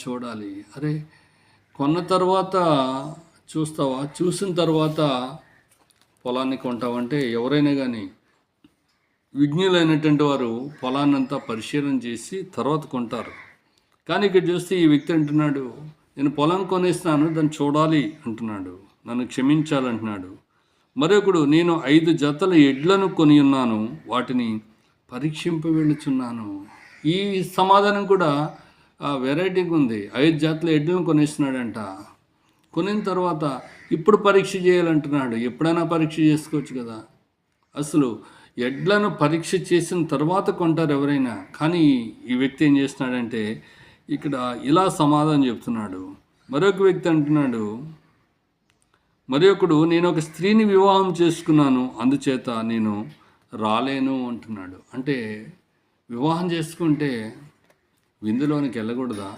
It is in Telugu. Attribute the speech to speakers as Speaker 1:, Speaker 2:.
Speaker 1: చూడాలి. అరే! కొన్న తర్వాత చూస్తావా? చూసిన తర్వాత పొలాన్ని కొంటావంటే ఎవరైనా గానీ విజ్ఞులైనటువంటి వారు పొలాన్నంతా పరిశీలన చేసి తర్వాత కొంటారు. కానీ ఇక్కడ చూస్తే ఈ వ్యక్తి అంటున్నాడు, నేను పొలం కొనేస్తున్నాను, దాన్ని చూడాలి అంటున్నాడు. నన్ను క్షమించాలంటున్నాడు. మరొకడు, నేను 5 జతల ఎడ్లను కొని ఉన్నాను, వాటిని పరీక్షింప వెళ్ళుచున్నాను. ఈ సమాధానం కూడా వెరైటీగా ఉంది. 5 జతల ఎడ్లను కొనేస్తున్నాడంట. కొనిన తర్వాత ఇప్పుడు పరీక్ష చేయాలంటున్నాడు. ఎప్పుడైనా పరీక్ష చేసుకోవచ్చు కదా. అసలు ఎడ్లను పరీక్ష చేసిన తర్వాత కొంటారు ఎవరైనా. కానీ ఈ వ్యక్తి ఏం చేస్తున్నాడంటే ఇక్కడ ఇలా సమాధానం చెప్తున్నాడు. మరొక వ్యక్తి అంటున్నాడు, మరొకడు, నేను ఒక స్త్రీని వివాహం చేసుకున్నాను, అందుచేత నేను రాలేను అంటున్నాడు. అంటే వివాహం చేసుకుంటే విందులోనికి వెళ్ళకూడదా?